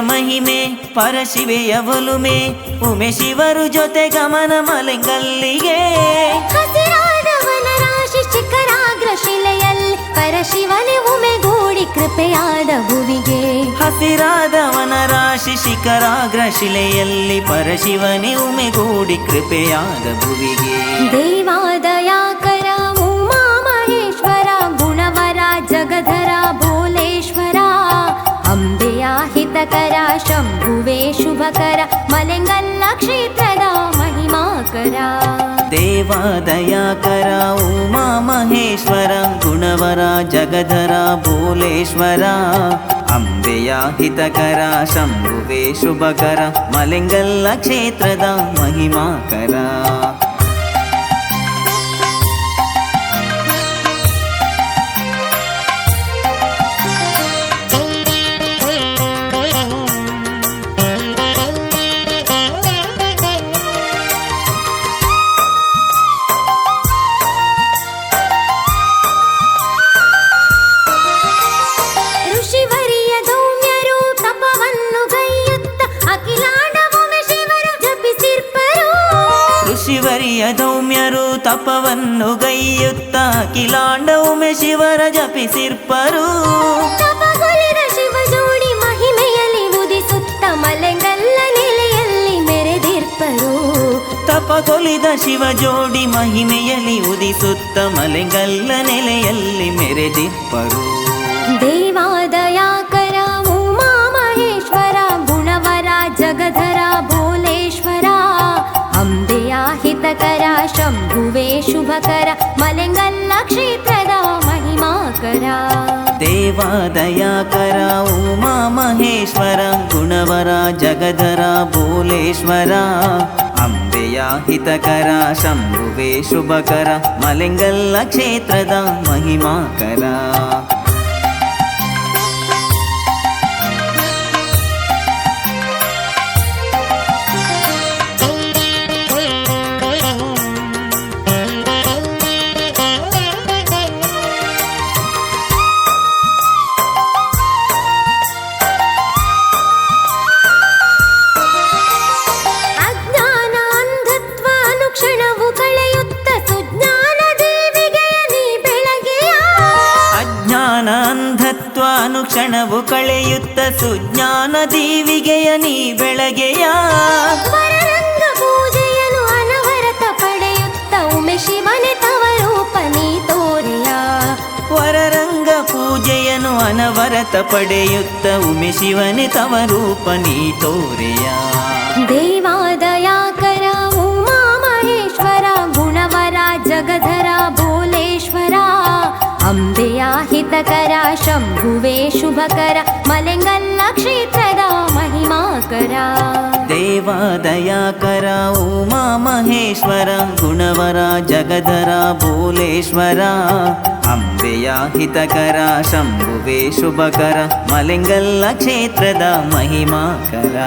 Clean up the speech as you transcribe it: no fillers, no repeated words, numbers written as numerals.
ಮಹಿಮೆ ಪರಶಿವೆಯ ಒಲುಮೆ ಉಮೆ ಶಿವರು ಜೊತೆ ಗಮನ ಮಲೆಂಗಲ್ಲಿಗೆ ಹಸಿರಾದವನ ರಾಶಿ ಶಿಖರಾಗ್ರ ಶಿಲೆಯಲ್ಲಿ ಪರಶಿವನೇ ಉಮೆಗೂಡಿ ಕೃಪೆಯಾದ ಭುವಿಗೆ ಹಸಿರಾದವನ ರಾಶಿ ಶಿಖರಾಗ್ರ ಶಿಲೆಯಲ್ಲಿ ಪರಶಿವನೇ ಉಮೆಗೂಡಿ ಕೃಪೆಯಾದ ಭುವಿಗೆ ದೇವಾದಯಾಕರ ಉಮಾ ಮಹೇಶ್ವರ ಗುಣವರ ಜಗಧರ ಭೋಲೇಶ್ವರ ಅಂಬೆಯ ಹಿತಕರ ಶಂಭುವೇ ಶುಭಕರ ಮಲೆಂಗಲ್ಲ ಕ್ಷೇತ್ರದ ಮಹಿಮಾಕರ ದೇವಾದಯಾಕರ ಉಮಾ ಮಹೇಶ್ವರ ಗುಣವರ ಜಗಧರ ಭೋಲೇಶ್ವರ ಅಂಬೆಯ ಹಿತಕರ ಶಂಭುವೇ ಶುಭಕರ ಮಲೆಂಗಲ್ಲ ಕ್ಷೇತ್ರದ ಮಹಿಮಾಕರ ಋಷಿವರಿಯ ದೌಮ್ಯರು ತಪವನ್ನು ಗೈಯುತ್ತ ಅಖಿಲಾಂಡ ಉಮೆ ಶಿವರ ಜಪಿಸಿರ್ಪರು ತಪಗೊಲಿದ ಶಿವ ಜೋಡಿ ಮಹಿಮೆಯಲ್ಲಿ ಉದಿಸುತ್ತ ಮಲೆಂಗಲ್ಲ ನೆಲೆಯಲ್ಲಿ ಮೆರೆದಿರ್ಪರು ತಪಗೊಲಿದ ಶಿವ ಜೋಡಿ ಮಹಿಮೆಯಲ್ಲಿ ಉದಿಸುತ್ತ ಮಲೆಂಗಲ್ಲ ನೆಲೆಯಲ್ಲಿ ಮೆರೆದಿರ್ಪರು ದೇವಾದಯಾಕರ ಉಮಾ ಮಹೇಶ್ವರ ಗುಣವರ ಜಗಧರ ಭೋಲೇಶ್ವರ ಅಂಬೆಯ ಹಿತಕರ ಶಂಭುವೇ ಶುಭಕರ ಮಲೆಂಗಲ್ಲ ಕ್ಷೇತ್ರದ ಮಹಿಮಾಕರ ದೇವಾದಯಾಕರ ಉಮಾ ಮಹೇಶ್ವರ ಗುಣವರ ಜಗಧರ ಭೋಲೇಶ್ವರ ಅಂಬೆಯ ಹಿತಕರ ಶಂಭುವೇ ಶುಭಕರ ಮಲೆಂಗಲ್ಲ ಕ್ಷೇತ್ರದ ಮಹಿಮಾಕರ ಅನುಕ್ಷಣವು ಕಳೆಯುತ್ತ ಸುಜ್ಞಾನ ದೀವಿಗೆಯ ನೀ ಬೆಳಗೆಯ ವರರಂಗ ಪೂಜೆಯನ್ನು ಅನವರತ ಪಡೆಯುತ್ತ ಉಮೆ ಶಿವನೇ ತವ ರೂಪ ನೀ ತೋರೆಯ ವರರಂಗ ಪೂಜೆಯನ್ನು ಅನವರತ ಪಡೆಯುತ್ತ ಉಮೆ ಶಿವನೇ ತವ ರೂಪ ನೀ ತೋರೆಯ ದೇವಾದಯಾಕರ ಉಮಾ ಮಹೇಶ್ವರ ಗುಣವರ ಜಗಧರ ಭೋಲೇಶ್ವರ ಅಂಬೆಯ ಹಿತಕರ ಶಂಭುವೇ ಶುಭಕರ ಮಲೆಂಗಲ್ಲ ಕ್ಷೇತ್ರದ ಮಹಿಮಾಕರ ದೇವಾದಯಾಕರ ಉಮಾ ಮಹೇಶ್ವರ ಗುಣವರ ಜಗಧರ ಭೋಲೇಶ್ವರ ಅಂಬೆಯ ಹಿತಕರ ಶಂಭುವೇ ಶುಭಕರ ಮಲೆಂಗಲ್ಲ ಕ್ಷೇತ್ರದ ಮಹಿಮಾಕರ